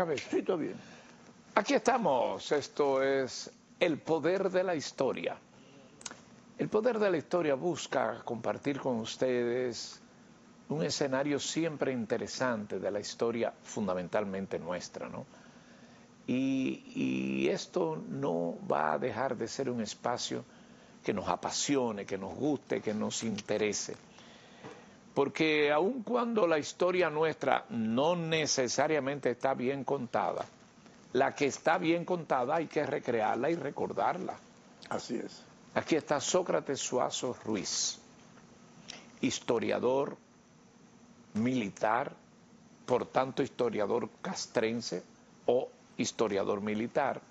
vez? Sí, está bien. Aquí estamos. Esto es El Poder de la Historia. El Poder de la Historia busca compartir con ustedes un escenario siempre interesante de la historia fundamentalmente nuestra, ¿no? Y esto no va a dejar de ser un espacio que nos apasione, que nos guste, que nos interese. Porque aun cuando la historia nuestra no necesariamente está bien contada, la que está bien contada hay que recrearla y recordarla. Así es. Aquí está Sócrates Suazo Ruiz, historiador, militar, por tanto historiador castrense o historiador militar.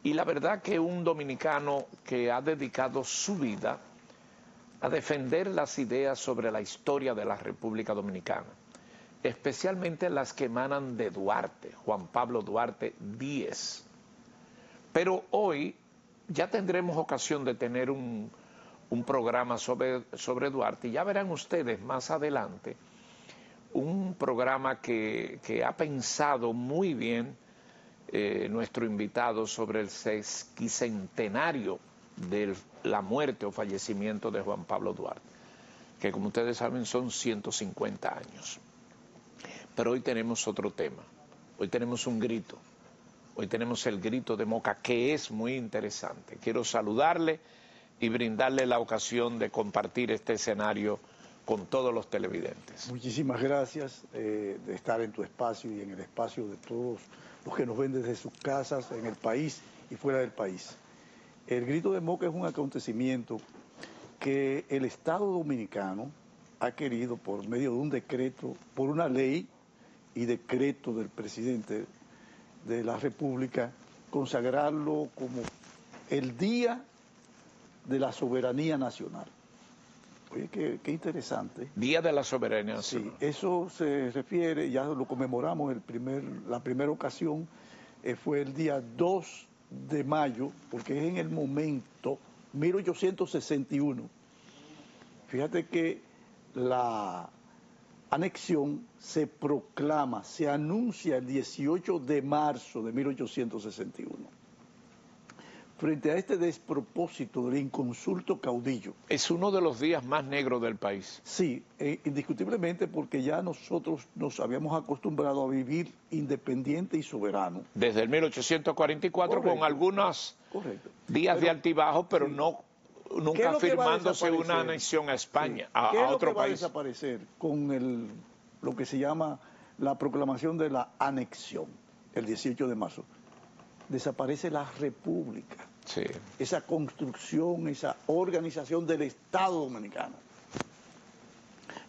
Y la verdad que un dominicano que ha dedicado su vida a defender las ideas sobre la historia de la República Dominicana, especialmente las que emanan de Duarte, Juan Pablo Duarte Díez. Pero hoy ya tendremos ocasión de tener un programa sobre Duarte, y ya verán ustedes más adelante un programa que ha pensado muy bien nuestro invitado sobre el sesquicentenario de la muerte o fallecimiento de Juan Pablo Duarte, que como ustedes saben son 150 años. Pero hoy tenemos otro tema, hoy tenemos un grito, hoy tenemos el grito de Moca, que es muy interesante. Quiero saludarle y brindarle la ocasión de compartir este escenario con todos los televidentes. Muchísimas gracias de estar en tu espacio y en el espacio de todos los que nos ven desde sus casas, en el país y fuera del país. El Grito de Moca es un acontecimiento que el Estado Dominicano ha querido, por medio de un decreto, por una ley y decreto del presidente de la República, consagrarlo como el Día de la Soberanía Nacional. Oye, qué interesante. Día de la Soberanía Nacional. Sí, eso se refiere, ya lo conmemoramos la primera ocasión, fue el día 2 de mayo, porque es en el momento, 1861. Fíjate que la anexión se proclama, se anuncia el 18 de marzo de 1861. Frente a este despropósito del inconsulto caudillo. Es uno de los días más negros del país. Sí, indiscutiblemente, porque ya nosotros nos habíamos acostumbrado a vivir independiente y soberano. Desde el 1844, Correcto, con algunos días de altibajo, pero sí, nunca firmándose una anexión a España, sí, a otro país. ¿Qué es lo que va a desaparecer con lo que se llama la proclamación de la anexión, el 18 de marzo? Desaparece la república, sí, esa construcción, esa organización del Estado Dominicano.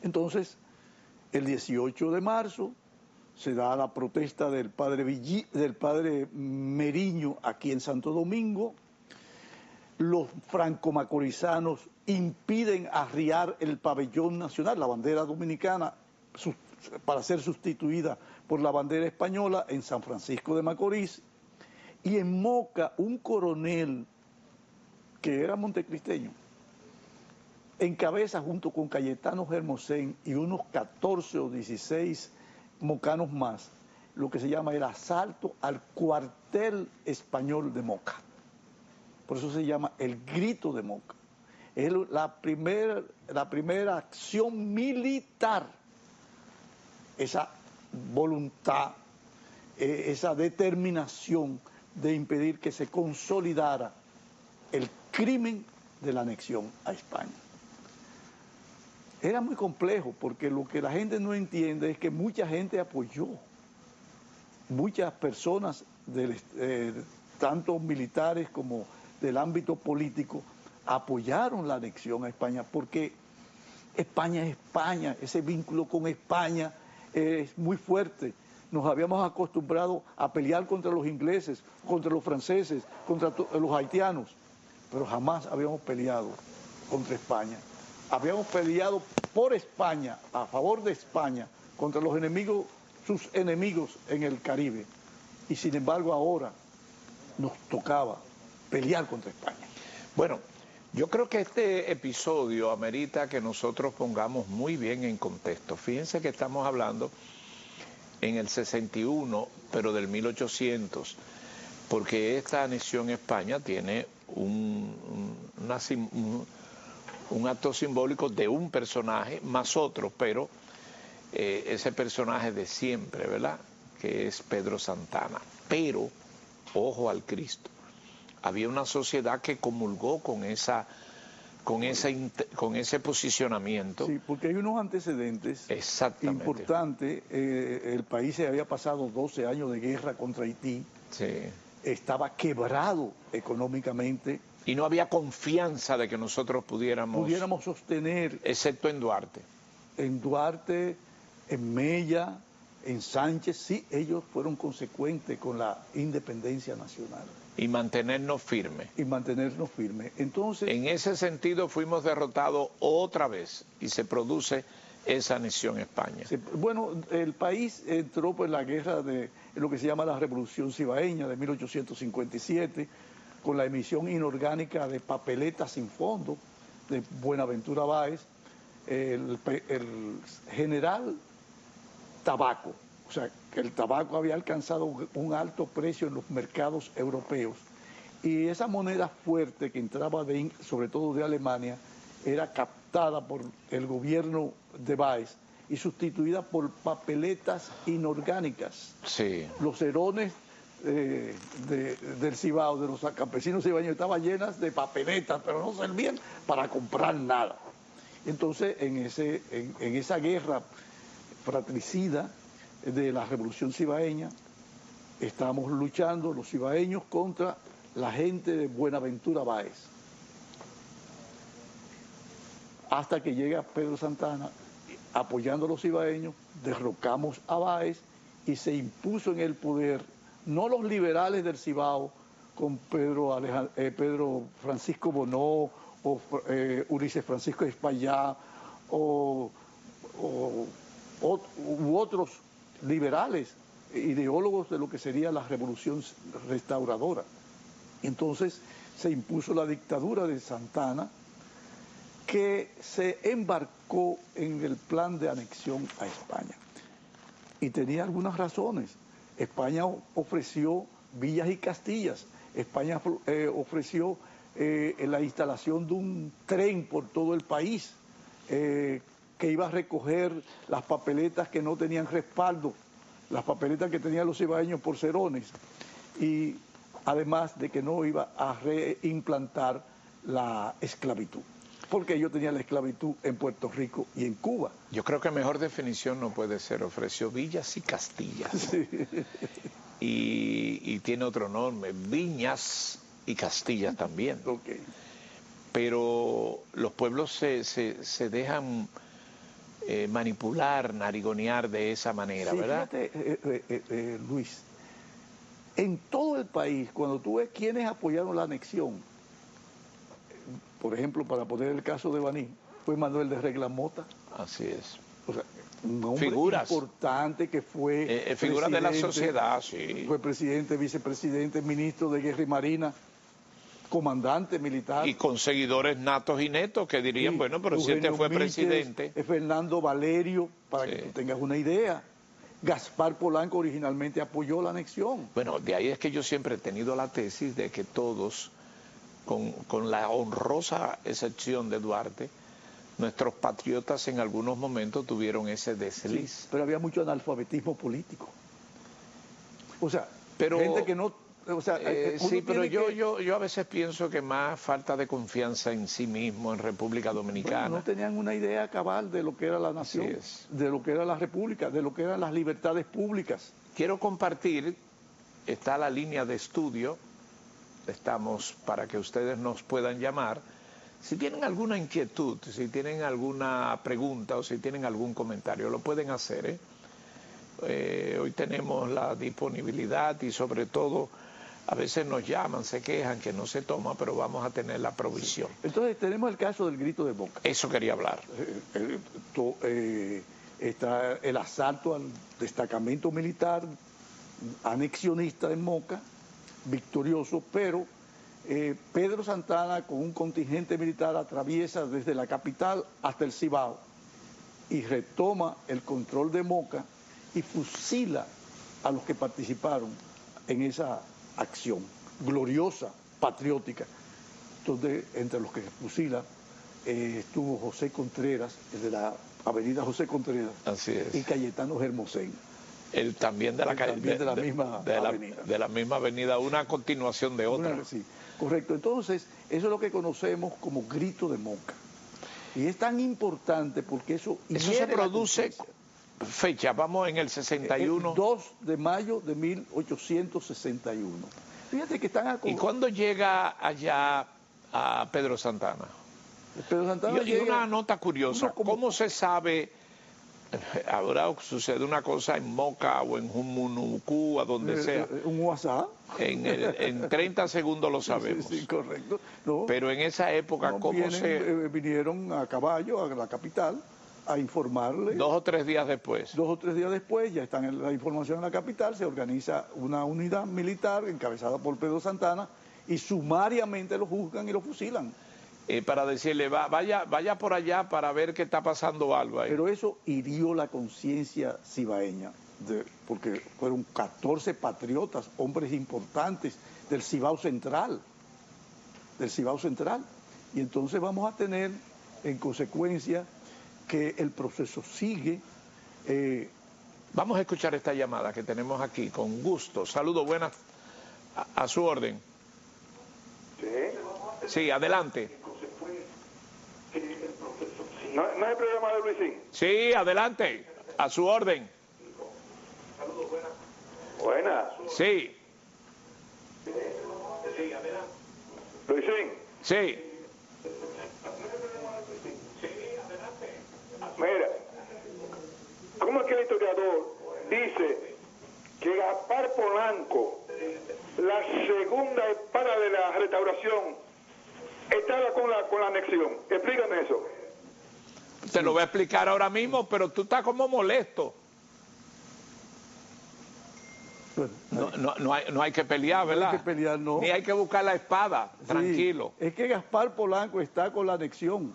Entonces, el 18 de marzo se da la protesta del padre Meriño aquí en Santo Domingo. Los franco-macorizanos impiden arriar el pabellón nacional, la bandera dominicana, para ser sustituida por la bandera española en San Francisco de Macorís. Y en Moca, un coronel que era montecristeño, encabeza junto con Cayetano Hermosén y unos 14 o 16 mocanos más, lo que se llama el asalto al cuartel español de Moca. Por eso se llama el Grito de Moca. Es la primera acción militar, esa voluntad, esa determinación de impedir que se consolidara el crimen de la anexión a España. Era muy complejo, porque lo que la gente no entiende es que mucha gente apoyó, muchas personas, tanto militares como del ámbito político, apoyaron la anexión a España, porque España es España, ese vínculo con España es muy fuerte. Nos habíamos acostumbrado a pelear contra los ingleses, contra los franceses, contra los haitianos, pero jamás habíamos peleado contra España. Habíamos peleado por España, a favor de España, contra los enemigos, sus enemigos en el Caribe. Y sin embargo ahora nos tocaba pelear contra España. Bueno, yo creo que este episodio amerita que nosotros pongamos muy bien en contexto. Fíjense que estamos hablando en el 61, pero del 1800, porque esta anexión a España tiene un acto simbólico de un personaje más otro, pero ese personaje de siempre, ¿verdad?, que es Pedro Santana. Pero, ojo al Cristo, había una sociedad que comulgó con ese posicionamiento. Sí, porque hay unos antecedentes Exactamente. importantes. El país se había pasado 12 años de guerra contra Haití. Sí. Estaba quebrado económicamente. Y no había confianza de que nosotros pudiéramos sostener, excepto en Duarte. En Duarte, en Mella, en Sánchez, sí, ellos fueron consecuentes con la independencia nacional. Y mantenernos firmes. Entonces, en ese sentido fuimos derrotados otra vez y se produce esa anexión a España. Bueno, el país entró en la guerra de lo que se llama la Revolución Cibaeña de 1857, con la emisión inorgánica de papeletas sin fondo de Buenaventura Báez, el general tabaco. O sea, que el tabaco había alcanzado un alto precio en los mercados europeos. Y esa moneda fuerte que entraba sobre todo de Alemania era captada por el gobierno de Báez y sustituida por papeletas inorgánicas. Sí. Los herones del Cibao, de los campesinos cibaeños, estaban llenas de papeletas, pero no servían para comprar nada. Entonces, en esa guerra fratricida de la Revolución Cibaeña, estamos luchando los cibaeños contra la gente de Buenaventura Báez. Hasta que llega Pedro Santana, apoyando a los cibaeños, derrocamos a Báez y se impuso en el poder, no los liberales del Cibao, con Pedro Francisco Bonó, o Ulises Francisco Espaillá, u otros liberales, ideólogos de lo que sería la revolución restauradora. Entonces se impuso la dictadura de Santana, que se embarcó en el plan de anexión a España. Y tenía algunas razones. España ofreció villas y castillas. España ofreció la instalación de un tren por todo el país, que iba a recoger las papeletas que no tenían respaldo, las papeletas que tenían los cibaeños por cerones, y además de que no iba a reimplantar la esclavitud, porque ellos tenían la esclavitud en Puerto Rico y en Cuba. Yo creo que mejor definición no puede ser, ofreció villas y castillas. Sí. Y tiene otro nombre, viñas y castillas también. Okay. Pero los pueblos se dejan manipular, narigonear de esa manera, sí, ¿verdad? Fíjate, Luis, en todo el país, cuando tú ves quiénes apoyaron la anexión, por ejemplo, para poner el caso de Baní, fue Manuel de Reglamota. Así es. O sea, un hombre figuras importante que fue figuras de la sociedad, sí. Fue presidente, vicepresidente, ministro de Guerra y Marina, comandante militar. Y con seguidores natos y netos que dirían, bueno, pero si este fue presidente. Fernando Valerio, para que tú tengas una idea. Gaspar Polanco originalmente apoyó la anexión. Bueno, de ahí es que yo siempre he tenido la tesis de que todos, con la honrosa excepción de Duarte, nuestros patriotas en algunos momentos tuvieron ese desliz. Sí, pero había mucho analfabetismo político. O sea, gente que no... O sea, sí, pero yo a veces pienso que más falta de confianza en sí mismo en República Dominicana. Bueno, no tenían una idea cabal de lo que era la nación, de lo que era la república, de lo que eran las libertades públicas. Quiero compartir, está la línea de estudio, estamos para que ustedes nos puedan llamar. Si tienen alguna inquietud, si tienen alguna pregunta o si tienen algún comentario, lo pueden hacer. Hoy tenemos la disponibilidad y sobre todo a veces nos llaman, se quejan que no se toma, pero vamos a tener la provisión. Entonces tenemos el caso del grito de Moca. Eso quería hablar. Está el asalto al destacamento militar anexionista en Moca, victorioso, pero Pedro Santana con un contingente militar atraviesa desde la capital hasta el Cibao y retoma el control de Moca y fusila a los que participaron en esa acción gloriosa, patriótica. Entonces, entre los que fusila estuvo José Contreras, el de la avenida José Contreras, Así es. y Cayetano Hermosén. Él también de la calle, también de la misma avenida. De la misma avenida, una continuación de otra. Sí, correcto. Entonces, eso es lo que conocemos como grito de Moca. Y es tan importante porque eso se produce, fecha, vamos en el 61. El 2 de mayo de 1861. Fíjate que están... ¿Y cuándo llega allá a Pedro Santana? Pedro Santana y una nota curiosa, ¿cómo se sabe? Ahora sucede una cosa en Moca o en Jumunucú, a donde sea. Un WhatsApp. En 30 segundos lo sabemos. Sí, correcto. No, pero en esa época, ¿cómo vinieron a caballo a la capital a informarle. 2 o 3 días después. 2 o 3 días después, ya está la información en la capital, se organiza una unidad militar encabezada por Pedro Santana y sumariamente lo juzgan y lo fusilan. Para decirle, vaya por allá para ver qué está pasando algo ahí. Pero eso hirió la conciencia cibaeña, porque fueron 14 patriotas, hombres importantes del Cibao Central, Y entonces vamos a tener, en consecuencia, que el proceso sigue. Vamos a escuchar esta llamada que tenemos aquí, con gusto. Saludos, buenas, a su orden. Sí, adelante. ¿No es el programa de Luisín? Sí, adelante, a su orden. Buenas. Sí. Luisín. Sí. Mira, ¿cómo es que el historiador dice que Gaspar Polanco, la segunda espada de la restauración, estaba con la anexión? Explícame eso. Te lo voy a explicar ahora mismo, pero tú estás como molesto. No hay que pelear, ¿verdad? No hay que pelear, no. Ni hay que buscar la espada, sí, tranquilo. Es que Gaspar Polanco está con la anexión.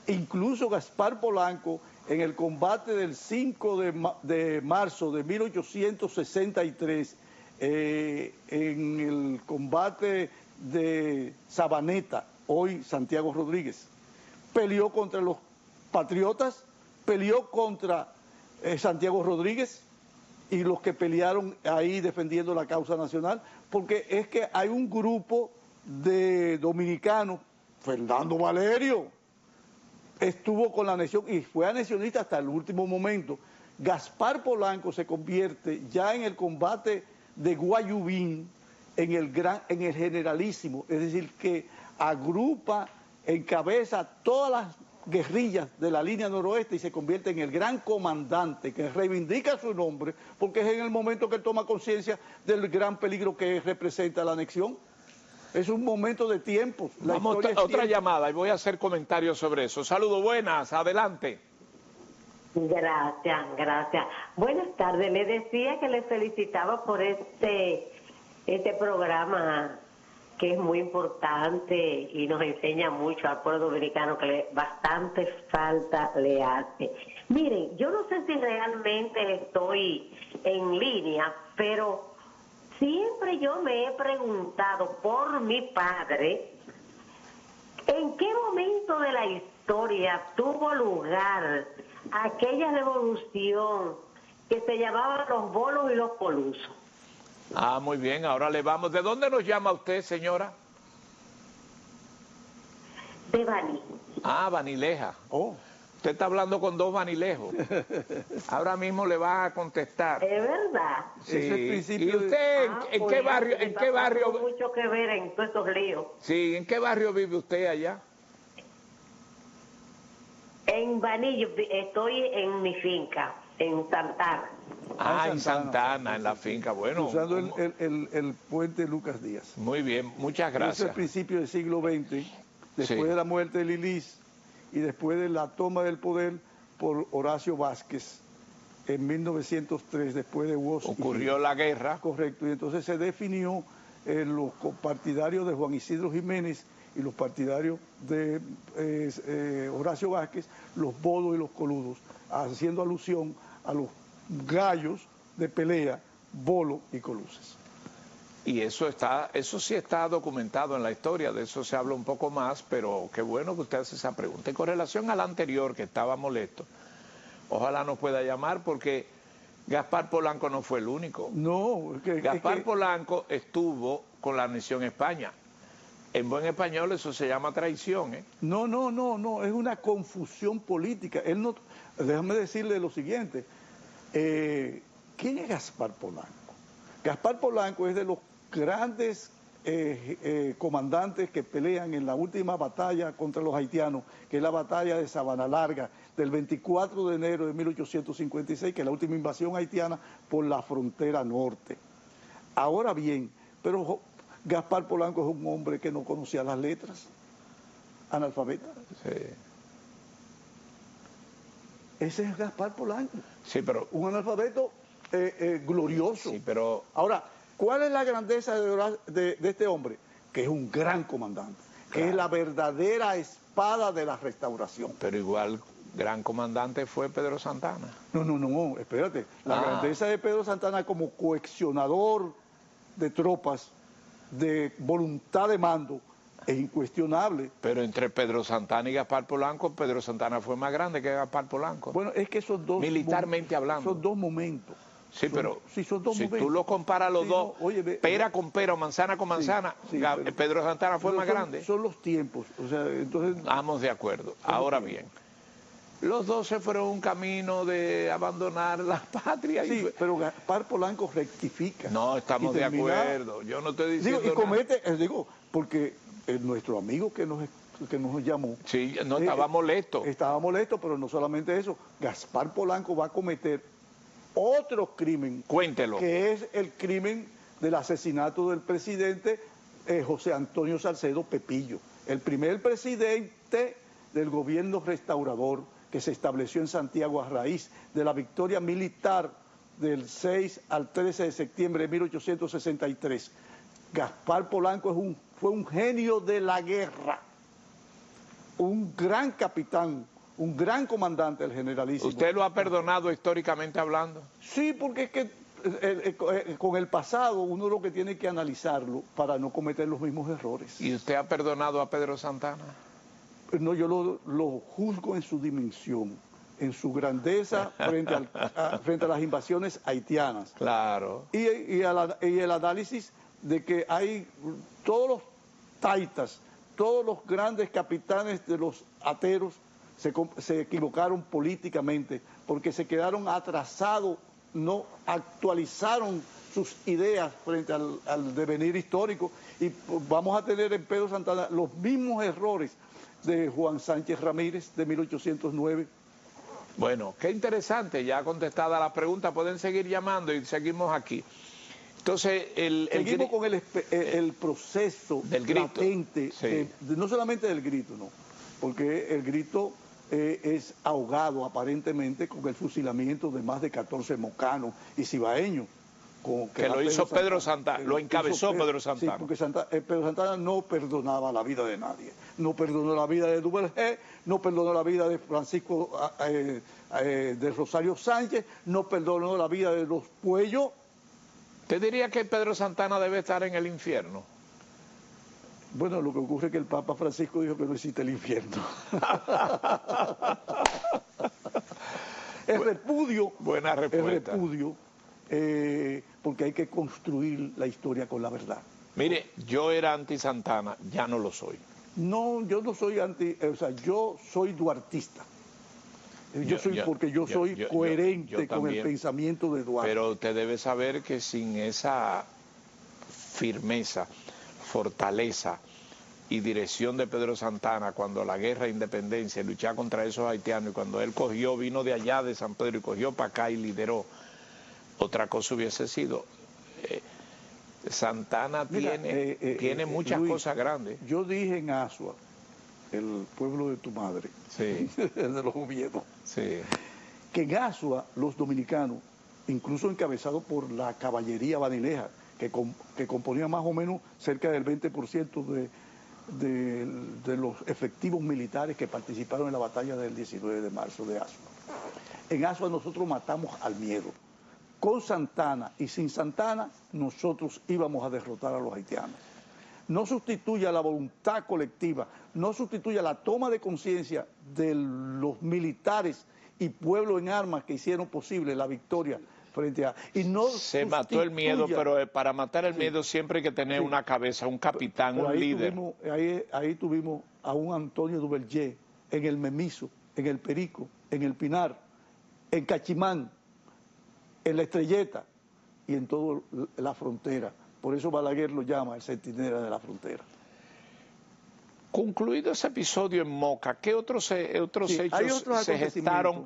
Incluso Gaspar Polanco, en el combate del 5 de marzo de 1863, en el combate de Sabaneta, hoy Santiago Rodríguez, peleó contra los patriotas, peleó contra Santiago Rodríguez y los que pelearon ahí defendiendo la causa nacional, porque es que hay un grupo de dominicanos, Fernando Valerio, estuvo con la anexión y fue anexionista hasta el último momento. Gaspar Polanco se convierte ya en el combate de Guayubín, en el generalísimo, es decir, que agrupa, encabeza todas las guerrillas de la línea noroeste y se convierte en el gran comandante que reivindica su nombre, porque es en el momento que él toma conciencia del gran peligro que representa la anexión. Es un momento de tiempos. Vamos a otra llamada y voy a hacer comentarios sobre eso. Saludos, buenas, adelante. Gracias. Buenas tardes, le decía que le felicitaba por este programa que es muy importante y nos enseña mucho al pueblo dominicano, que bastante falta le hace. Miren, yo no sé si realmente estoy en línea, pero siempre yo me he preguntado por mi padre, ¿en qué momento de la historia tuvo lugar aquella revolución que se llamaba los bolos y los colusos? Ah, muy bien, ahora le vamos. ¿De dónde nos llama usted, señora? De Baní. Ah, Banileja. Oh. Usted está hablando con 2 vanilejos. Ahora mismo le va a contestar. Es verdad. Sí. Es el principio. ¿Y usted en qué barrio? ¿En qué barrio? Tiene mucho que ver en todos estos líos. Sí, ¿en qué barrio vive usted allá? En Baní, estoy en mi finca, en Santana. Ah, en Santana, en la finca. Bueno. Usando el puente Lucas Díaz. Muy bien, muchas gracias. Es el principio del siglo XX, después de la muerte de Lilis y después de la toma del poder por Horacio Vázquez en 1903, después de Woz. Ocurrió la guerra. Correcto, y entonces se definió los partidarios de Juan Isidro Jiménez y los partidarios de Horacio Vázquez, los bodos y los coludos, haciendo alusión a los gallos de pelea, Bolo y Coluces. Y eso sí está documentado en la historia, de eso se habla un poco más, pero qué bueno que usted hace esa pregunta. Y con relación a la anterior, que estaba molesto, ojalá nos pueda llamar porque Gaspar Polanco no fue el único. No, Gaspar Polanco estuvo con la anexión a España. En buen español eso se llama traición, ¿eh? No, es una confusión política. Él no, déjame decirle lo siguiente, ¿quién es Gaspar Polanco? Gaspar Polanco es de los grandes comandantes que pelean en la última batalla contra los haitianos, que es la batalla de Sabana Larga, del 24 de enero de 1856, que es la última invasión haitiana por la frontera norte. Ahora bien, pero Gaspar Polanco es un hombre que no conocía las letras, analfabeta. Sí. Ese es Gaspar Polanco. Sí, pero... Un analfabeto glorioso. Sí, pero... Ahora, ¿cuál es la grandeza de este hombre? Que es un gran comandante, que es la verdadera espada de la restauración. Pero igual, gran comandante fue Pedro Santana. No, espérate. La grandeza de Pedro Santana como coaccionador de tropas, de voluntad de mando, es incuestionable. Pero entre Pedro Santana y Gaspar Polanco, Pedro Santana fue más grande que Gaspar Polanco. Bueno, es que esos dos... Militarmente hablando. Son dos momentos. Sí, pero son dos si momentos. tú lo comparas los dos, no, oye, pera con pera, manzana con manzana, pero Pedro Santana fue más grande. Son los tiempos, o sea, entonces... Estamos de acuerdo. Ahora bien, los dos se fueron un camino de abandonar la patria. Sí, pero Gaspar Polanco rectifica. No, estamos de acuerdo. Yo no estoy diciendo y comete, porque nuestro amigo que nos llamó... Sí, no, estaba molesto. Estaba molesto, pero no solamente eso. Gaspar Polanco va a cometer otro crimen. Cuéntelo. Que es el crimen del asesinato del presidente José Antonio Salcedo Pepillo, el primer presidente del gobierno restaurador que se estableció en Santiago a raíz de la victoria militar del 6 al 13 de septiembre de 1863. Gaspar Polanco fue un genio de la guerra, un gran capitán, un gran comandante del generalísimo. ¿Usted lo ha perdonado históricamente hablando? Sí, porque es que con el pasado uno lo que tiene que analizarlo para no cometer los mismos errores. ¿Y usted ha perdonado a Pedro Santana? No, yo lo juzgo en su dimensión, en su grandeza frente a las invasiones haitianas. Claro. Y el análisis de que hay todos los taitas, todos los grandes capitanes de los ateros se equivocaron políticamente porque se quedaron atrasados, no actualizaron sus ideas frente al devenir histórico y vamos a tener en Pedro Santana los mismos errores de Juan Sánchez Ramírez de 1809. Bueno, qué interesante, ya contestada la pregunta, pueden seguir llamando y seguimos aquí. Entonces, seguimos con el proceso del grito latente, sí. No solamente del grito, no, porque el grito es ahogado aparentemente con el fusilamiento de más de 14 mocanos y cibaeños. Que lo hizo Pedro Santana, lo encabezó Pedro Santana. Sí, porque Pedro Santana no perdonaba la vida de nadie. No perdonó la vida de Duvergé, no perdonó la vida de Francisco de Rosario Sánchez, no perdonó la vida de los Puellos. ¿Te diría que Pedro Santana debe estar en el infierno? Bueno, lo que ocurre es que el Papa Francisco dijo que no existe el infierno. El repudio. Buena respuesta. El repudio. Porque hay que construir la historia con la verdad. Mire, yo era anti-Santana, ya no lo soy. No, yo no soy yo soy duartista. Porque yo soy coherente con el pensamiento de Duarte. Pero usted debe saber que sin esa firmeza, fortaleza y dirección de Pedro Santana, cuando la guerra de independencia, luchar contra esos haitianos, y cuando él vino de allá de San Pedro y cogió para acá y lideró, otra cosa hubiese sido. Santana tiene muchas Luis, cosas grandes. Yo dije en Asua, el pueblo de tu madre, sí. El de los Oviedos, sí. que en Asua los dominicanos, incluso encabezados por la caballería banileja, que componía más o menos cerca del 20% de los efectivos militares que participaron en la batalla del 19 de marzo de Asua. En Asua nosotros matamos al miedo. con Santana y sin Santana, nosotros íbamos a derrotar a los haitianos. No sustituya la voluntad colectiva, no sustituya la toma de conciencia de los militares y pueblo en armas que hicieron posible la victoria frente a... Y no se mató el miedo, pero para matar el miedo siempre hay que tener una cabeza, un capitán, pero un líder. Ahí tuvimos a un Antonio Duvergé en el Memiso, en el Perico, en el Pinar, en Cachimán, en la Estrelleta y en toda la frontera. Por eso Balaguer lo llama el centinela de la frontera. Concluido ese episodio en Moca, ¿qué otros hechos se gestaron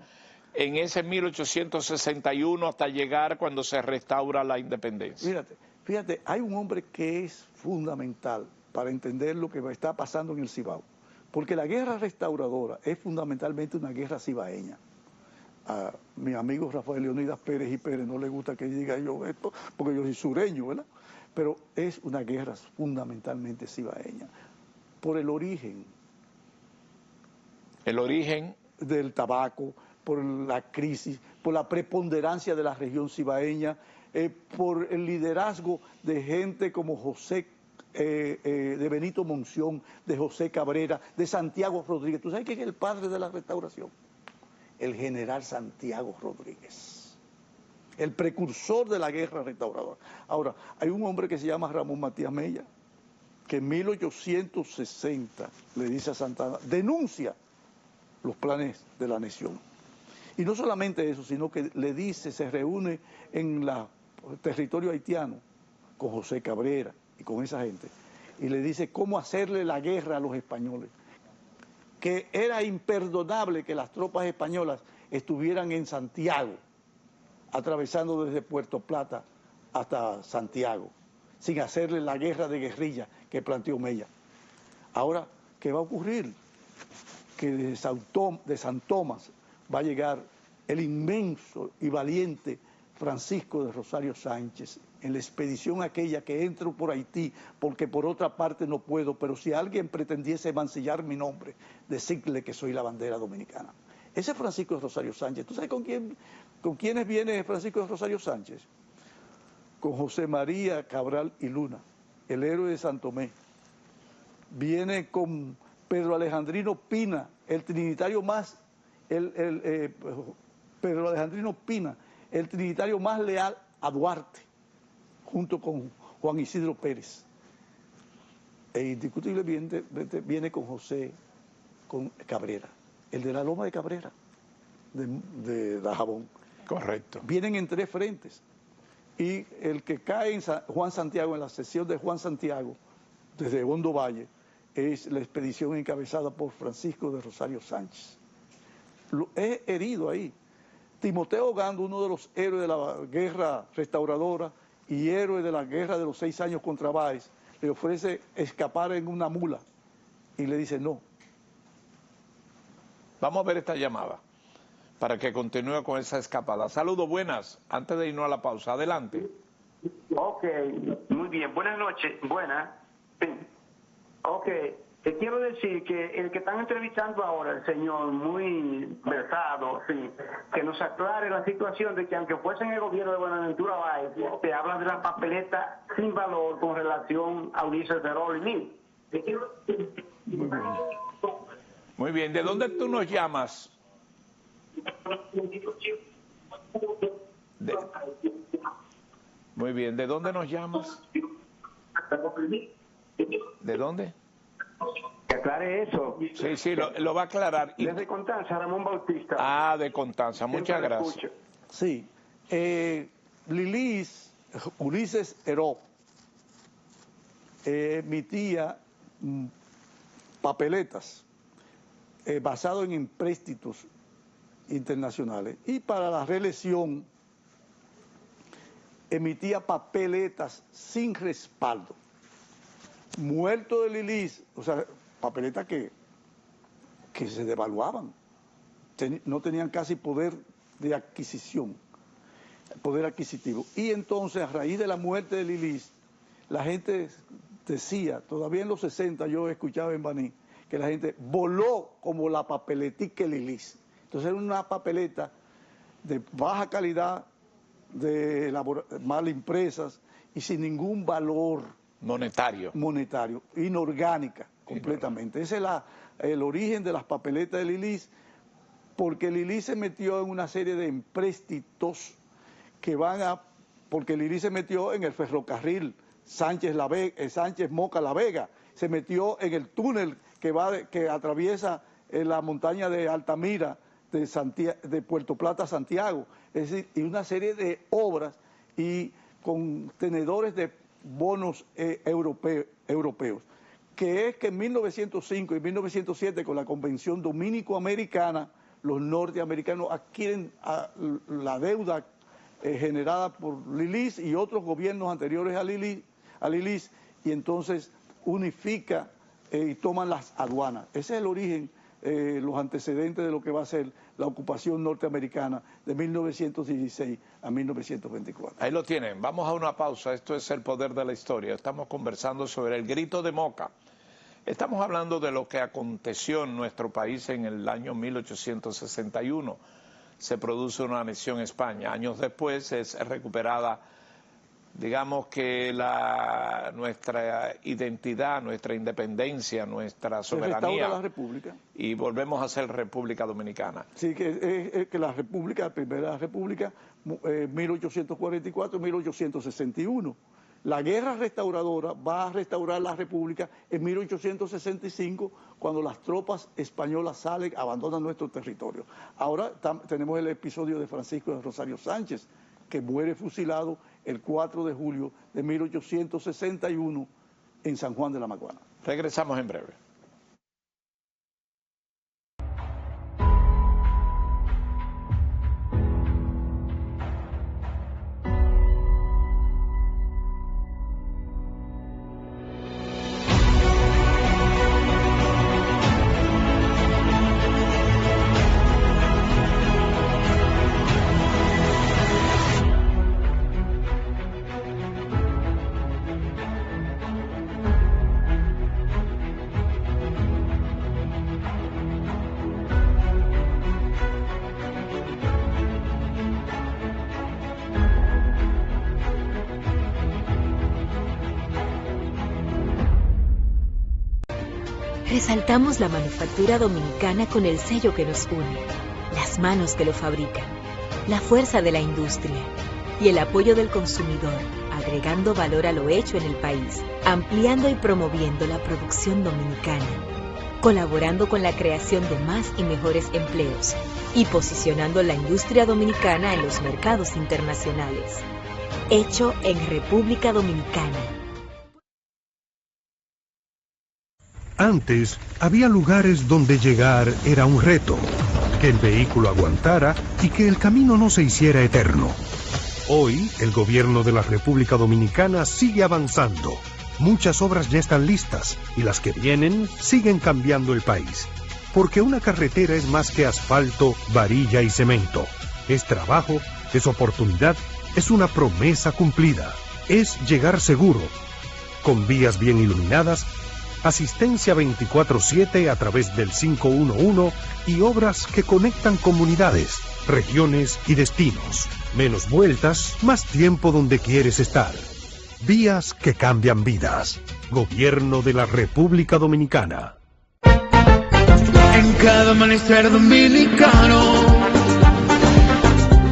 en ese 1861 hasta llegar cuando se restaura la independencia? Fíjate, hay un hombre que es fundamental para entender lo que está pasando en el Cibao, porque la guerra restauradora es fundamentalmente una guerra cibaeña. A mi amigo Rafael Leonidas Pérez y Pérez no le gusta que diga yo esto, porque yo soy sureño, ¿verdad? Pero es una guerra fundamentalmente cibaeña, por el origen. El origen del tabaco, por la crisis, por la preponderancia de la región cibaeña, por el liderazgo de gente como José, de Benito Monción, de José Cabrera, de Santiago Rodríguez. ¿Tú sabes quién es el padre de la restauración? El general Santiago Rodríguez, el precursor de la guerra restauradora. Ahora, hay un hombre que se llama Ramón Matías Mella, que en 1860 le dice a Santana, denuncia los planes de la anexión. Y no solamente eso, sino que le dice, se reúne en el territorio haitiano con José Cabrera y con esa gente, y le dice cómo hacerle la guerra a los españoles, que era imperdonable que las tropas españolas estuvieran en Santiago, atravesando desde Puerto Plata hasta Santiago, sin hacerle la guerra de guerrilla que planteó Mella. Ahora, ¿qué va a ocurrir? Que de San Tomás va a llegar el inmenso y valiente Francisco de Rosario Sánchez, en la expedición aquella que entro por Haití, porque por otra parte no puedo, pero si alguien pretendiese mancillar mi nombre, decirle que soy la bandera dominicana. Ese Francisco de Rosario Sánchez, ¿tú sabes con quiénes viene Francisco de Rosario Sánchez? Con José María Cabral y Luna, el héroe de San Tomé. Viene con Pedro Alejandrino Pina, el trinitario más, Pedro Alejandrino Pina, el trinitario más leal a Duarte, junto con Juan Isidro Pérez. E indiscutiblemente viene con José Cabrera, el de la Loma de Cabrera, de Dajabón. Correcto. Vienen en 3 frentes. Y el que cae en Juan Santiago, en la sección de Juan Santiago, desde Hondo Valle, es la expedición encabezada por Francisco de Rosario Sánchez. Lo he herido ahí. Timoteo Gando, uno de los héroes de la guerra restauradora y héroe de la guerra de los 6 años contra Báez, le ofrece escapar en una mula y le dice no. Vamos a ver esta llamada para que continúe con esa escapada. Saludos, buenas. Antes de irnos a la pausa, adelante. Ok, muy bien. Buenas noches. Buenas. Sí. Ok, te quiero decir que el que están entrevistando ahora, el señor muy versado, sí, que nos aclare la situación de que aunque fuese en el gobierno de Buenaventura Báez, te habla de la papeleta sin valor con relación a Ulises Ferrol y mí. Muy bien, ¿de dónde tú nos llamas? Muy bien, ¿de dónde nos llamas? ¿De dónde? Que aclare eso. Sí, lo va a aclarar. Desde Constanza, Ramón Bautista. Ah, de Constanza, muchas gracias. Sí, Ulises Heró emitía papeletas basado en empréstitos internacionales y para la reelección emitía papeletas sin respaldo. Muerto de Lilis, o sea, papeletas que se devaluaban, no tenían casi poder de adquisición, poder adquisitivo. Y entonces, a raíz de la muerte de Lilis, la gente decía, todavía en los 60 yo escuchaba en Baní, que la gente voló como la papeletica Lilis. Entonces era una papeleta de baja calidad, mal impresas y sin ningún valor monetario, inorgánica completamente. Ese es el origen de las papeletas de Lilis, porque Lilis se metió en una serie de empréstitos que porque Lilis se metió en el ferrocarril Sánchez Moca La Vega, se metió en el túnel que atraviesa la montaña de Altamira de Puerto Plata a Santiago, es decir, y una serie de obras y contenedores de bonos europeos, que es que en 1905 y 1907 con la Convención Dominico-Americana, los norteamericanos adquieren la deuda generada por Lilis y otros gobiernos anteriores a Lilis, y entonces unifica y toman las aduanas. Ese es el origen, los antecedentes de lo que va a ser la ocupación norteamericana de 1916 a 1924. Ahí lo tienen. Vamos a una pausa. Esto es El Poder de la Historia. Estamos conversando sobre el Grito de Moca. Estamos hablando de lo que aconteció en nuestro país en el año 1861. Se produce una anexión a España. Años después es recuperada, digamos que nuestra identidad, nuestra independencia, nuestra soberanía. Se restaura la República. Y volvemos a ser República Dominicana. Sí, que la República, la primera República, 1844-1861. La guerra restauradora va a restaurar la República en 1865, cuando las tropas españolas abandonan nuestro territorio. Ahora tenemos el episodio de Francisco de Rosario Sánchez, que muere fusilado el 4 de julio de 1861 en San Juan de la Maguana. Regresamos en breve. Resaltamos la manufactura dominicana con el sello que nos une, las manos que lo fabrican, la fuerza de la industria y el apoyo del consumidor, agregando valor a lo hecho en el país, ampliando y promoviendo la producción dominicana, colaborando con la creación de más y mejores empleos y posicionando la industria dominicana en los mercados internacionales. Hecho en República Dominicana. Antes, había lugares donde llegar era un reto, que el vehículo aguantara y que el camino no se hiciera eterno. Hoy, el gobierno de la República Dominicana sigue avanzando. Muchas obras ya están listas y las que vienen siguen cambiando el país. Porque una carretera es más que asfalto, varilla y cemento. Es trabajo, es oportunidad, es una promesa cumplida. Es llegar seguro, con vías bien iluminadas, asistencia 24/7 a través del 511 y obras que conectan comunidades, regiones y destinos. Menos vueltas, más tiempo donde quieres estar. Vías que cambian vidas. Gobierno de la República Dominicana. En cada amanecer dominicano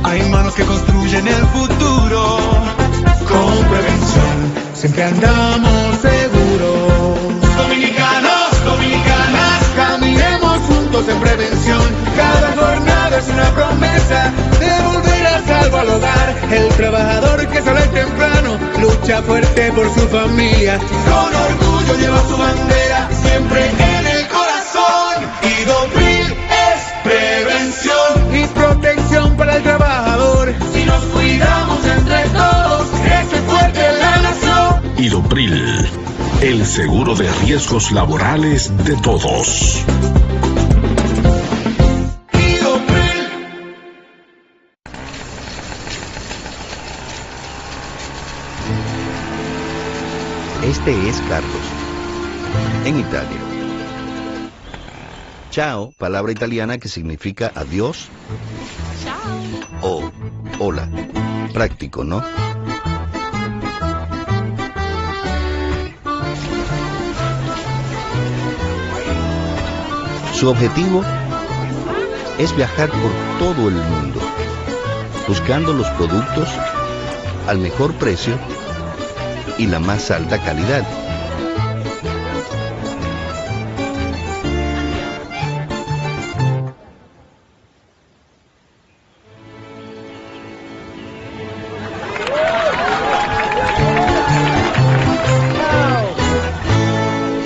hay manos que construyen el futuro. Con prevención siempre andamos seguros. Dominicanos, dominicanas, caminemos juntos en prevención. Cada jornada es una promesa de volver a salvo al hogar. El trabajador que sale temprano lucha fuerte por su familia. Con orgullo lleva su bandera siempre en el corazón. Y Dopril es prevención y protección para el trabajador. Si nos cuidamos entre todos, crece fuerte la nación. Y Dopril, el seguro de riesgos laborales de todos. Este es Carlos, en Italia. Ciao, palabra italiana que significa adiós. Ciao. O hola. práctico, ¿no? Su objetivo es viajar por todo el mundo, buscando los productos al mejor precio y la más alta calidad.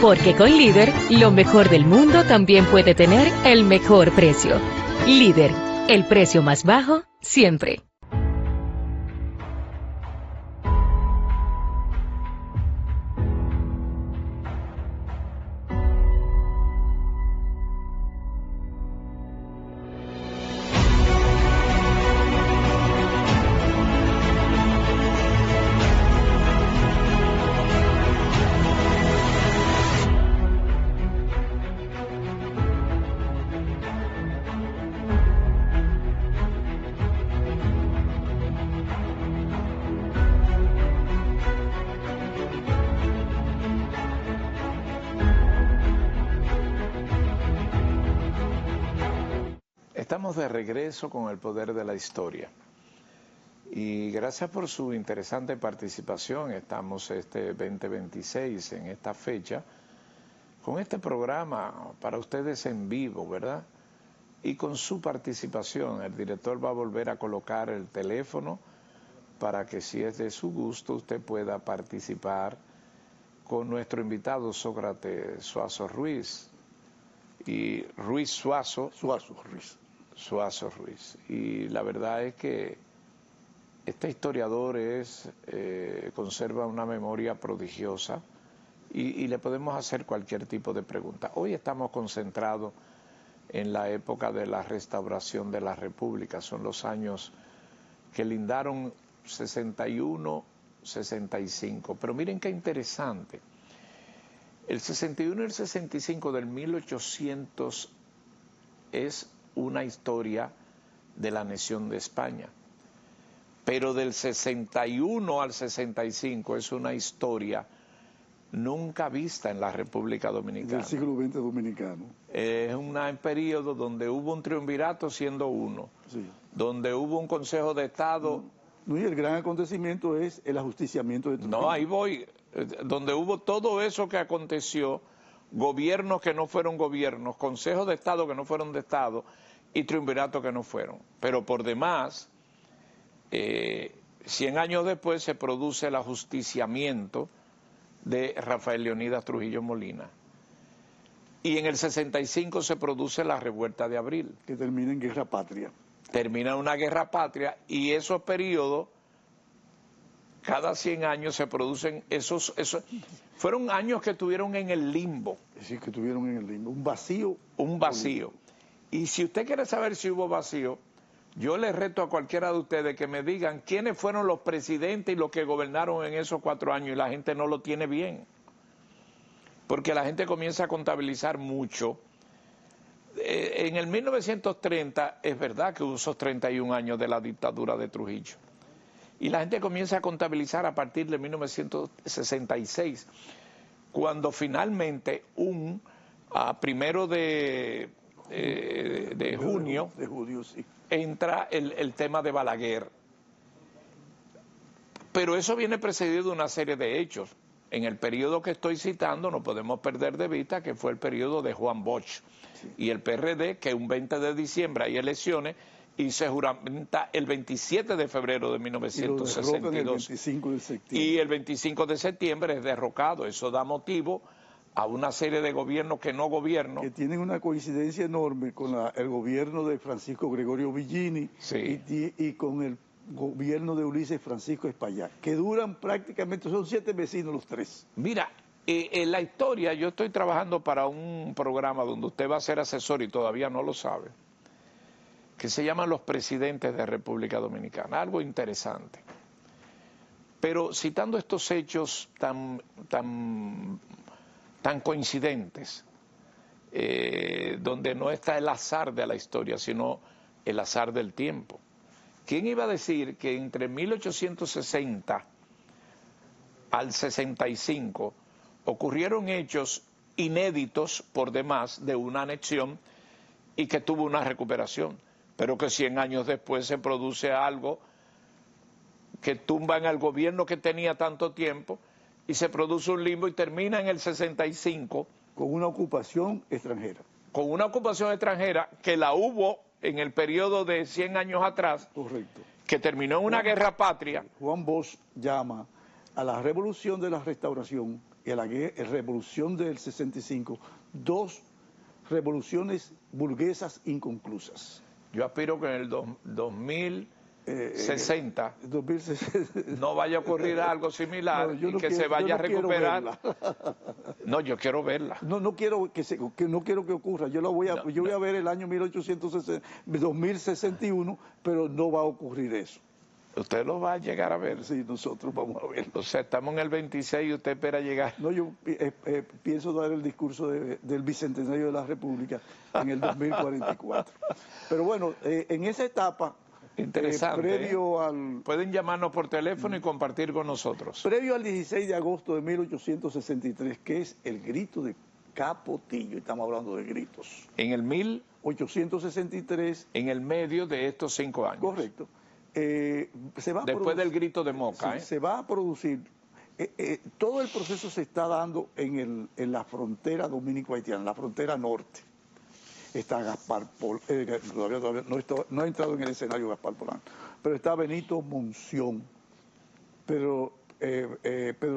Porque con Líder, lo mejor del mundo también puede tener el mejor precio. Líder, el precio más bajo, siempre. Estamos de regreso con el poder de la historia y gracias por su interesante participación. Estamos este 2026 en esta fecha con este programa para ustedes en vivo, ¿verdad? Y con su participación el director va a volver a colocar el teléfono para que, si es de su gusto, usted pueda participar con nuestro invitado Sócrates Suazo Ruiz y Suazo Ruiz. Y la verdad es que este historiador conserva una memoria prodigiosa y le podemos hacer cualquier tipo de pregunta. Hoy estamos concentrados en la época de la restauración de la República. Son los años que lindaron 61, 65. Pero miren qué interesante. El 61 y el 65 del 1800 es una historia de la nación de España, pero del 61 al 65 es una historia nunca vista en la República Dominicana. Del siglo XX dominicano. Es un periodo donde hubo un triunvirato siendo uno, sí, donde hubo un Consejo de Estado. No, y el gran acontecimiento es el ajusticiamiento de Trujillo. No, ahí voy, donde hubo todo eso que aconteció, gobiernos que no fueron gobiernos, consejos de Estado que no fueron de Estado, y triunviratos que no fueron. Pero por demás, 100 años después se produce el ajusticiamiento de Rafael Leonidas Trujillo Molina. Y en el 65 se produce la revuelta de abril. Que termina en guerra patria. Termina una guerra patria y esos periodos, cada 100 años se producen esos fueron años que estuvieron en el limbo. Sí, que estuvieron en el limbo, un vacío. Un vacío. Y si usted quiere saber si hubo vacío, yo le reto a cualquiera de ustedes que me digan quiénes fueron los presidentes y los que gobernaron en esos 4 años, y la gente no lo tiene bien. Porque la gente comienza a contabilizar mucho. En el 1930 es verdad que hubo esos 31 años de la dictadura de Trujillo. Y la gente comienza a contabilizar a partir de 1966, cuando finalmente primero de junio sí, entra el tema de Balaguer. Pero eso viene precedido de una serie de hechos. En el periodo que estoy citando no podemos perder de vista que fue el periodo de Juan Bosch, sí, y el PRD, que un 20 de diciembre hay elecciones y se juramenta el 27 de febrero de 1962. Y el 25 de septiembre. Y el 25 de septiembre es derrocado. Eso da motivo a una serie de gobiernos que no gobiernan. Que tienen una coincidencia enorme con el gobierno de Francisco Gregorio Villini, sí, y con el gobierno de Ulises Francisco Espaillat, que duran prácticamente, son 7 vecinos los 3. Mira, en la historia, yo estoy trabajando para un programa donde usted va a ser asesor y todavía no lo sabe, que se llama Los Presidentes de República Dominicana, algo interesante. Pero citando estos hechos tan coincidentes, donde no está el azar de la historia, sino el azar del tiempo. ¿Quién iba a decir que entre 1860 al 65 ocurrieron hechos inéditos por demás de una anexión y que tuvo una recuperación, pero que 100 años después se produce algo que tumban al gobierno que tenía tanto tiempo y se produce un limbo y termina en el 65 con una ocupación extranjera. Con una ocupación extranjera que la hubo en el periodo de 100 años atrás. Correcto. Que terminó en una guerra patria. Juan Bosch llama a la revolución de la Restauración y a la revolución del 65 dos revoluciones burguesas inconclusas. Yo aspiro que en el 2060 no vaya a ocurrir algo similar y que se vaya a recuperar. No, yo quiero verla. No quiero que ocurra. Yo voy a ver el año 2061, pero no va a ocurrir eso. ¿Usted lo va a llegar a ver? Sí, nosotros vamos a verlo. O sea, estamos en el 26 y usted espera llegar. No, yo pienso dar el discurso del Bicentenario de la República en el 2044. Pero bueno, en esa etapa, interesante, previo al... Pueden llamarnos por teléfono y compartir con nosotros. Previo al 16 de agosto de 1863, que es el grito de Capotillo, estamos hablando de gritos. En el 1863. En el medio de estos 5 años. Correcto. Después del grito de Moca. Sí, se va a producir, todo el proceso se está dando en la frontera dominico-haitiana, la frontera norte. Está Gaspar todavía no ha entrado en el escenario Gaspar Polanco, pero está Benito Monción, Pedro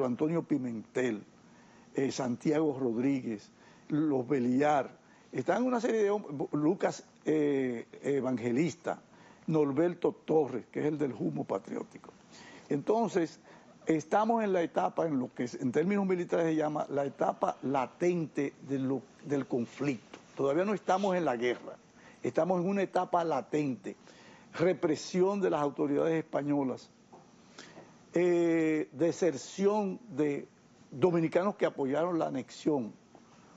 Antonio Pimentel, Santiago Rodríguez, los Beliar, están una serie de hombres, Lucas Evangelista, Norberto Torres, que es el del Humo Patriótico. Entonces, estamos en la etapa, en lo que en términos militares se llama la etapa latente del conflicto. Todavía no estamos en la guerra, estamos en una etapa latente. Represión de las autoridades españolas, deserción de dominicanos que apoyaron la anexión,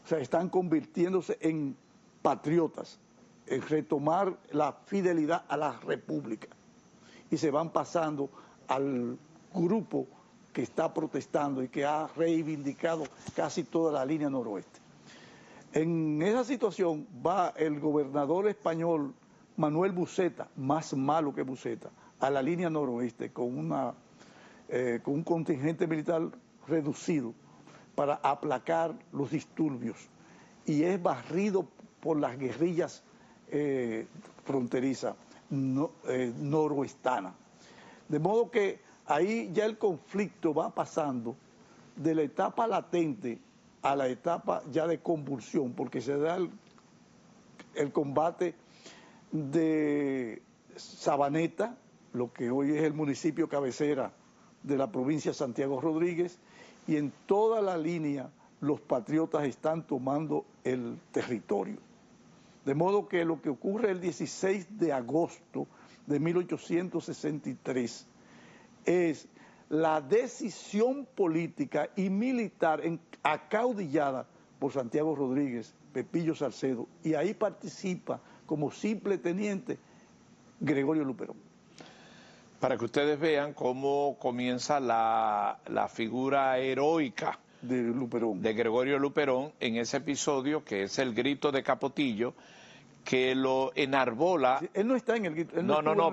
o sea, están convirtiéndose en patriotas, en retomar la fidelidad a la República, y se van pasando al grupo que está protestando y que ha reivindicado casi toda la línea noroeste. En esa situación va el gobernador español Manuel Buceta, más malo que Buceta, a la línea noroeste con un contingente militar reducido para aplacar los disturbios, y es barrido por las guerrillas fronteriza noroestana. De modo que ahí ya el conflicto va pasando de la etapa latente a la etapa ya de convulsión, porque se da el combate de Sabaneta, lo que hoy es el municipio cabecera de la provincia de Santiago Rodríguez, y en toda la línea los patriotas están tomando el territorio. De modo que lo que ocurre el 16 de agosto de 1863 es la decisión política y militar acaudillada por Santiago Rodríguez, Pepillo Salcedo, y ahí participa como simple teniente Gregorio Luperón. Para que ustedes vean cómo comienza la figura heroica de Luperón, de Gregorio Luperón, en ese episodio que es el grito de Capotillo, que lo enarbola. Sí, él no está en el grito.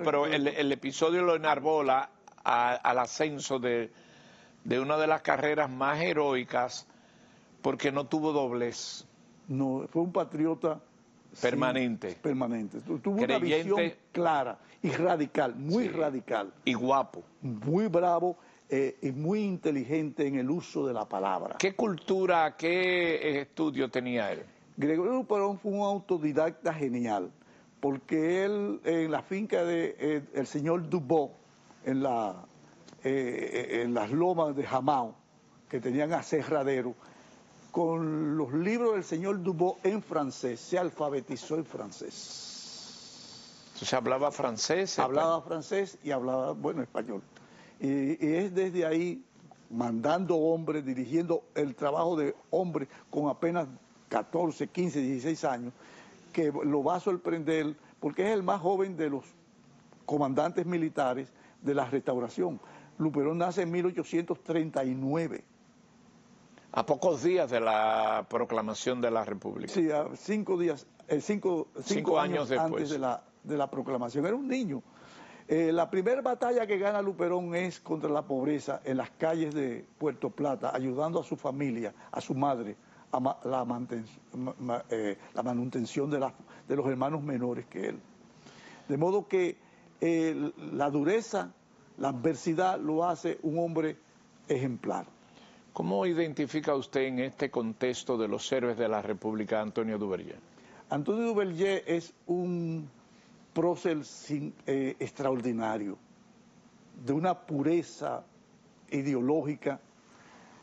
Pero el episodio lo enarbola al ascenso de una de las carreras más heroicas, porque no tuvo doblez. No, fue un patriota permanente. Sí, permanente. Tuvo una visión clara y radical, muy radical. Y guapo. Muy bravo. Y muy inteligente en el uso de la palabra. ¿Qué cultura, qué estudio tenía él? Gregorio Luperón fue un autodidacta genial, porque él en la finca de el señor Dubó, en las lomas de Jamao, que tenían aserradero, con los libros del señor Dubó en francés, se alfabetizó en francés. Entonces hablaba francés. Hablaba francés y hablaba, español. Y es desde ahí, mandando hombres, dirigiendo el trabajo de hombres con apenas 14, 15, 16 años, que lo va a sorprender, porque es el más joven de los comandantes militares de la Restauración. Luperón nace en 1839. A pocos días de la proclamación de la República. Sí, a 5 días, cinco años después. antes de la proclamación. Era un niño. La primera batalla que gana Luperón es contra la pobreza en las calles de Puerto Plata, ayudando a su familia, a su madre, a la manutención de los hermanos menores que él. De modo que la dureza, la adversidad lo hace un hombre ejemplar. ¿Cómo identifica usted en este contexto de los héroes de la República a Antonio Duvergé? Antonio Duvergé es un prócer extraordinario, de una pureza ideológica,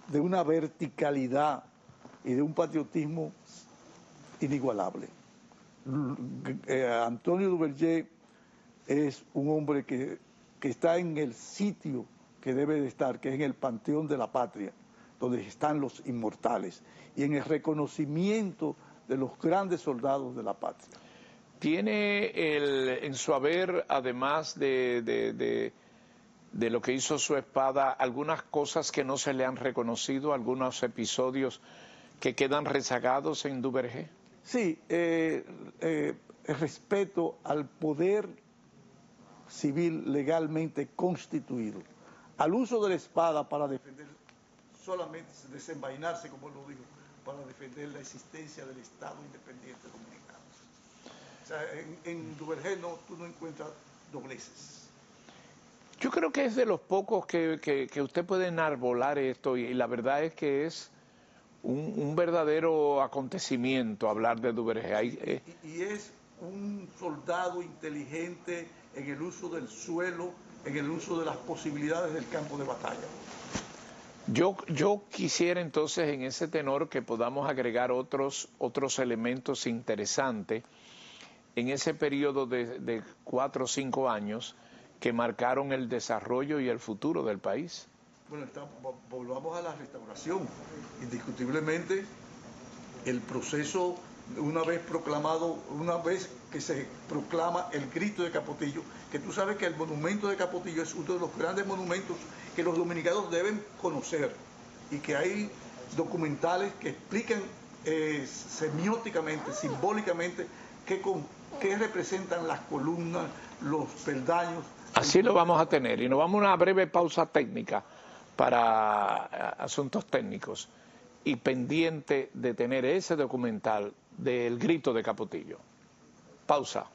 de una verticalidad y de un patriotismo inigualable. Antonio Duvergé es un hombre que está en el sitio que debe de estar, que es en el Panteón de la Patria, donde están los inmortales, y en el reconocimiento de los grandes soldados de la patria. ¿Tiene en su haber, además de lo que hizo su espada, algunas cosas que no se le han reconocido, algunos episodios que quedan rezagados en Duvergé? Sí, el respeto al poder civil legalmente constituido, al uso de la espada para defender, solamente desenvainarse, como lo digo, para defender la existencia del Estado independiente dominicano. O sea, en Duvergé tú no encuentras dobleces. Yo creo que es de los pocos que usted puede enarbolar esto, y la verdad es que es un verdadero acontecimiento hablar de Duvergé. Y es un soldado inteligente en el uso del suelo, en el uso de las posibilidades del campo de batalla. Yo quisiera entonces en ese tenor que podamos agregar otros elementos interesantes en ese periodo de 4 o 5 años que marcaron el desarrollo y el futuro del país. Bueno, volvamos a la restauración. Indiscutiblemente, el proceso, una vez proclamado, una vez que se proclama el grito de Capotillo, que tú sabes que el monumento de Capotillo es uno de los grandes monumentos que los dominicanos deben conocer, y que hay documentales que explican semióticamente, simbólicamente, qué representan las columnas, los peldaños. Así lo vamos a tener, y nos vamos a una breve pausa técnica para asuntos técnicos, y pendiente de tener ese documental del grito de Capotillo. Pausa.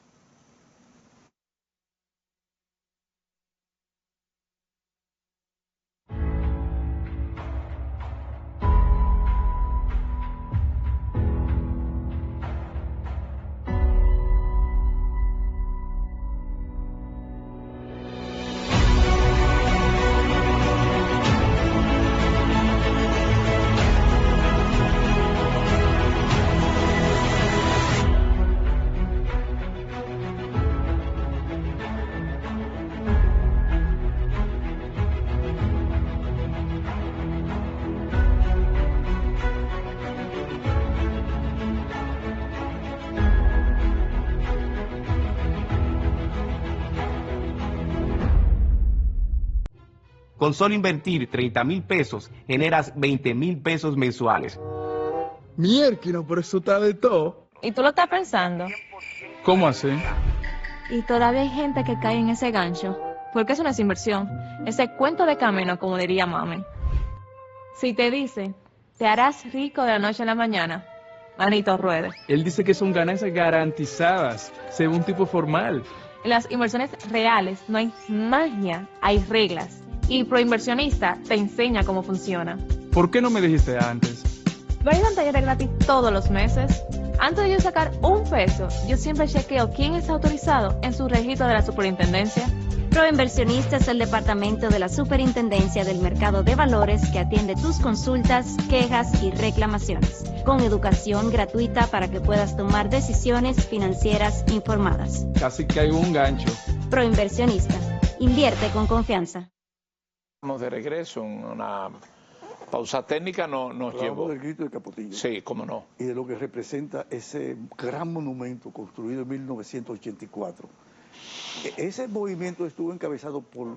Con solo invertir 30,000 pesos, generas 20,000 pesos mensuales. Mierda, pero eso está de todo. ¿Y tú lo estás pensando? ¿Cómo así? Y todavía hay gente que cae en ese gancho, porque eso no es inversión, ese cuento de camino, como diría mami. Si te dice, te harás rico de la noche a la mañana, manito ruede. Él dice que son ganancias garantizadas, según un tipo formal. En las inversiones reales no hay magia, hay reglas. Y Proinversionista te enseña cómo funciona. ¿Por qué no me dijiste antes? ¿Verdad talleres gratis todos los meses? Antes de yo sacar un peso, yo siempre chequeo quién está autorizado en su registro de la superintendencia. Proinversionista es el departamento de la Superintendencia del Mercado de Valores que atiende tus consultas, quejas y reclamaciones, con educación gratuita para que puedas tomar decisiones financieras informadas. Casi que hay un gancho. Proinversionista, invierte con confianza. Estamos de regreso, una pausa técnica nos llevó. Del grito de Capotillo. Sí, cómo no. Y de lo que representa ese gran monumento construido en 1984, Ese movimiento estuvo encabezado por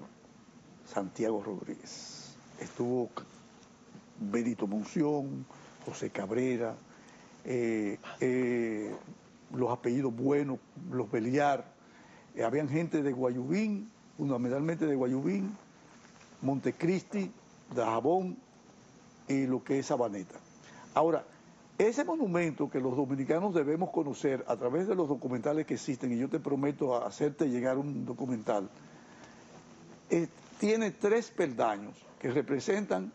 Santiago Rodríguez, estuvo Benito Monción, José Cabrera, los apellidos buenos, los Beliar, habían gente de Guayubín, fundamentalmente de Guayubín, Montecristi, Dajabón y lo que es Sabaneta. Ahora, ese monumento que los dominicanos debemos conocer a través de los documentales que existen, y yo te prometo hacerte llegar un documental, tiene 3 peldaños que representan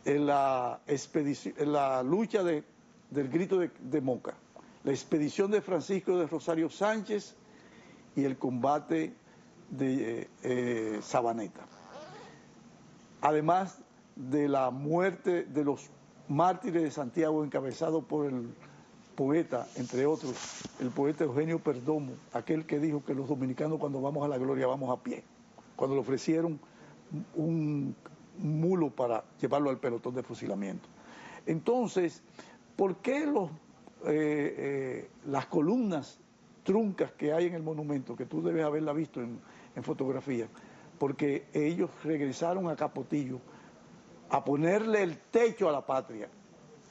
la lucha del grito de Moca, la expedición de Francisco de Rosario Sánchez y el combate de Sabaneta. Además de la muerte de los mártires de Santiago, encabezado por el poeta, entre otros, el poeta Eugenio Perdomo, aquel que dijo que los dominicanos cuando vamos a la gloria vamos a pie, cuando le ofrecieron un mulo para llevarlo al pelotón de fusilamiento. Entonces, ¿por qué las columnas truncas que hay en el monumento, que tú debes haberla visto en fotografía? Porque ellos regresaron a Capotillo a ponerle el techo a la patria.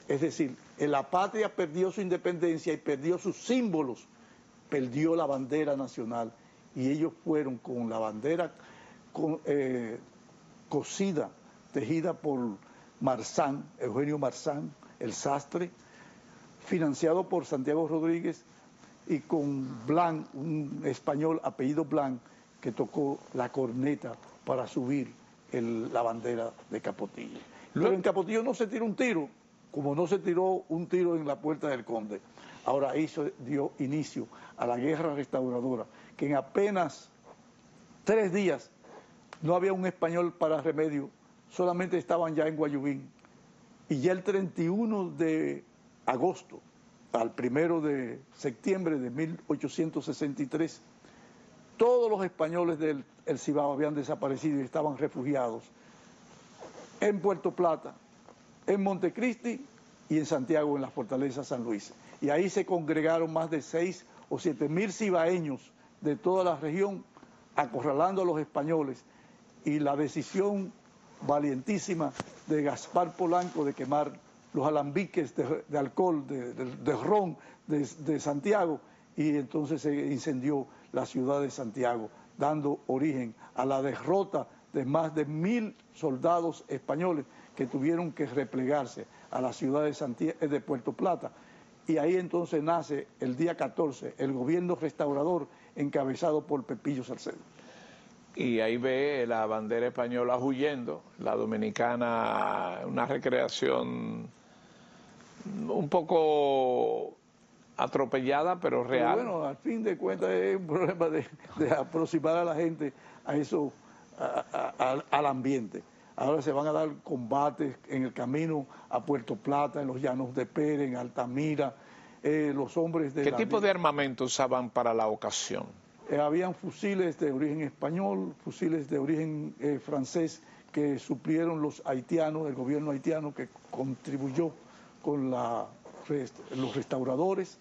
Es decir, la patria perdió su independencia y perdió sus símbolos, perdió la bandera nacional, y ellos fueron con la bandera cosida, tejida por Marzán, Eugenio Marzán, el sastre, financiado por Santiago Rodríguez, y con Blanc, un español apellido Blanc, que tocó la corneta para subir la bandera de Capotillo. Pero en Capotillo no se tiró un tiro, como no se tiró un tiro en la Puerta del Conde. Ahora eso dio inicio a la guerra restauradora, que en apenas 3 días no había un español para remedio, solamente estaban ya en Guayubín. Y ya el 31 de agosto al 1 de septiembre de 1863, todos los españoles del Cibao habían desaparecido y estaban refugiados en Puerto Plata, en Montecristi y en Santiago, en la fortaleza San Luis. Y ahí se congregaron más de 6 o 7 mil cibaeños de toda la región, acorralando a los españoles, y la decisión valientísima de Gaspar Polanco de quemar los alambiques de alcohol, de ron de Santiago, y entonces se incendió la ciudad de Santiago, dando origen a la derrota de más de 1000 soldados españoles que tuvieron que replegarse a la ciudad de Puerto Plata. Y ahí entonces nace el día 14 el gobierno restaurador encabezado por Pepillo Salcedo. Y ahí ve la bandera española huyendo, la dominicana, una recreación un poco atropellada, pero real. Pero bueno, al fin de cuentas es un problema de aproximar a la gente a eso, al ambiente. Ahora se van a dar combates en el camino a Puerto Plata, en los Llanos de Pérez, en Altamira, los hombres de... ¿Qué tipo de armamento usaban para la ocasión? Habían fusiles de origen español, fusiles de origen francés, que suplieron los haitianos, el gobierno haitiano, que contribuyó con los restauradores,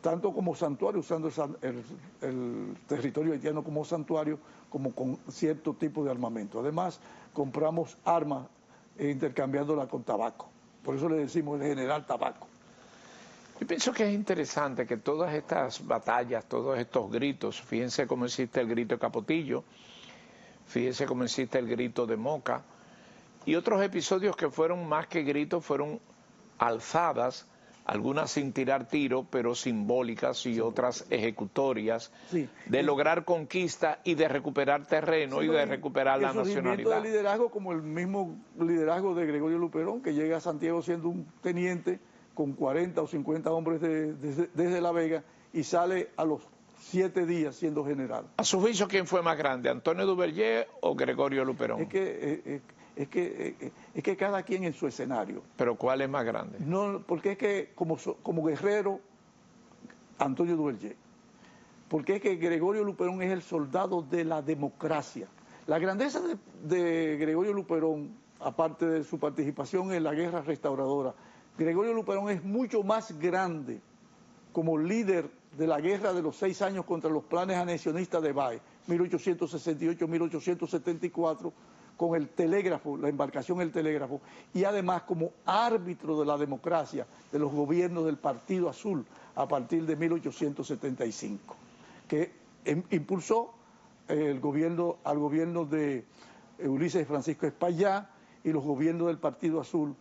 tanto como santuario, usando el territorio haitiano como santuario, como con cierto tipo de armamento. Además, compramos armas intercambiándolas con tabaco. Por eso le decimos el general tabaco. Yo pienso que es interesante que todas estas batallas, todos estos gritos, fíjense cómo existe el grito de Capotillo, fíjense cómo existe el grito de Moca, y otros episodios que fueron más que gritos, fueron alzadas, algunas sin tirar tiro, pero simbólicas, y otras ejecutorias, de lograr conquista y de recuperar terreno y de recuperar la nacionalidad. El liderazgo, como el mismo liderazgo de Gregorio Luperón, que llega a Santiago siendo un teniente con 40 o 50 hombres desde La Vega, y sale a los 7 días siendo general. A su juicio, ¿quién fue más grande, Antonio Duvergé o Gregorio Luperón? Es que cada quien en su escenario. ¿Pero cuál es más grande? No, porque es que como guerrero, Antonio Duvergé. Porque es que Gregorio Luperón es el soldado de la democracia. La grandeza de Gregorio Luperón, aparte de su participación en la guerra restauradora, Gregorio Luperón es mucho más grande como líder de la guerra de los 6 años contra los planes anexionistas de Baez, 1868-1874, con el telégrafo, la embarcación El Telégrafo, y además como árbitro de la democracia de los gobiernos del Partido Azul a partir de 1875, que impulsó al gobierno de Ulises Francisco Espaillá y los gobiernos del Partido Azul,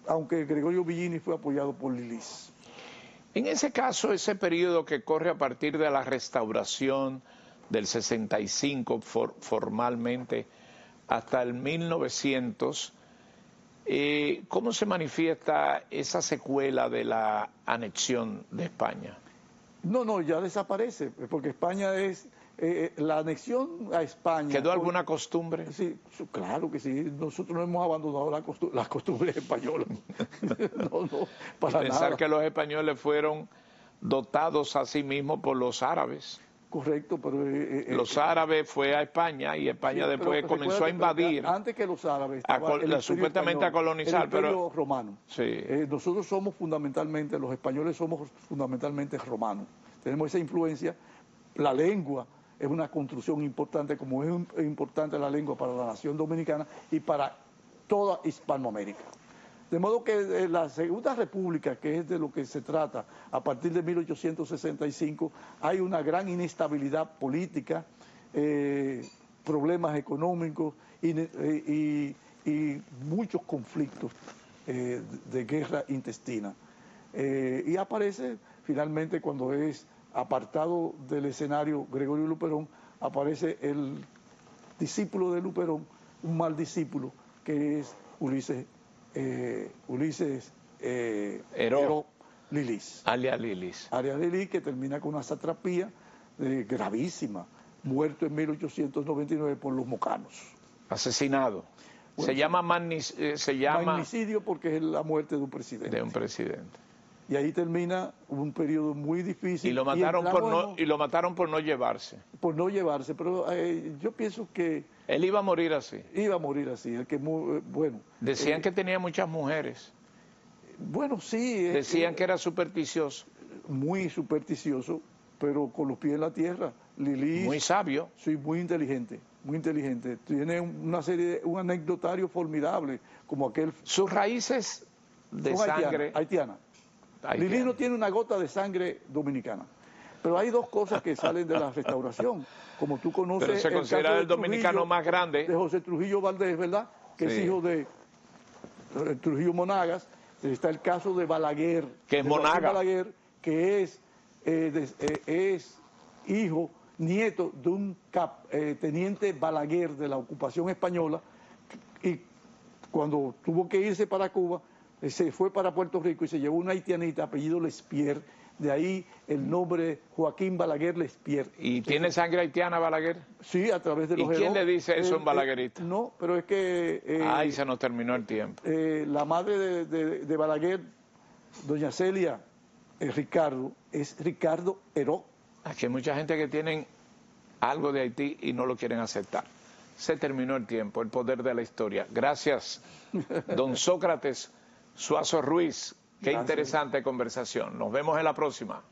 aunque Gregorio Villini fue apoyado por Lilis. En ese caso, ese periodo que corre a partir de la restauración del 65 formalmente hasta el 1900, ¿cómo se manifiesta esa secuela de la anexión de España? No, ya desaparece, porque España es... la anexión a España... ¿Quedó alguna costumbre? Sí, claro que sí. Nosotros no hemos abandonado las costumbres españolas. No, para pensar nada. Que los españoles fueron dotados a sí mismos por los árabes. Correcto, pero... los árabes fue a España y España sí, después comenzó a invadir. Antes que los árabes... supuestamente a colonizar. El imperio romano. Sí. Nosotros somos fundamentalmente, los españoles somos fundamentalmente romanos. Tenemos esa influencia. La lengua es una construcción importante, como es importante la lengua para la nación dominicana y para toda Hispanoamérica. De modo que la Segunda República, que es de lo que se trata, a partir de 1865, hay una gran inestabilidad política, problemas económicos y muchos conflictos de guerra intestina. Y aparece finalmente cuando es apartado del escenario Gregorio Luperón, aparece el discípulo de Luperón, un mal discípulo, que es Ulises Heró Lilis. Alias Lilis. Alias Lilis, que termina con una satrapía gravísima, muerto en 1899 por los mocanos. Asesinado. Bueno, se llama magnicidio porque es la muerte de un presidente. De un presidente. Y ahí termina un periodo muy difícil. Y lo mataron, por no llevarse. Por no llevarse, pero yo pienso que... Él iba a morir así. Iba a morir así. Bueno. Decían que tenía muchas mujeres. Bueno, sí. Decían que era supersticioso. Muy supersticioso, pero con los pies en la tierra. Lilis, muy sabio. Sí, muy inteligente. Muy inteligente. Tiene un anecdotario formidable, como aquel... Sus raíces de sangre... Haitiana. Lilis no tiene una gota de sangre dominicana. Pero hay dos cosas que salen de la restauración. Como tú conoces... Pero se considera el dominicano más grande. De José Trujillo Valdés, ¿verdad? Que sí. Es hijo de Trujillo Monagas. Está el caso de Balaguer. Que es Monagas. Balaguer, que es nieto de un teniente Balaguer de la ocupación española. Y cuando tuvo que irse para Cuba... se fue para Puerto Rico y se llevó una haitianita, apellido Lespierre, de ahí el nombre Joaquín Balaguer Lespierre. ¿Y tiene sangre haitiana Balaguer? Sí, a través de los ¿Y quién le dice eso en balaguerista? No, pero es que... ahí se nos terminó el tiempo. La madre de Balaguer, doña Celia Ricardo, es Ricardo Heró. Aquí hay mucha gente que tienen algo de Haití y no lo quieren aceptar. Se terminó el tiempo, el poder de la historia. Gracias, don Sócrates Suazo Ruiz, qué interesante conversación. Nos vemos en la próxima.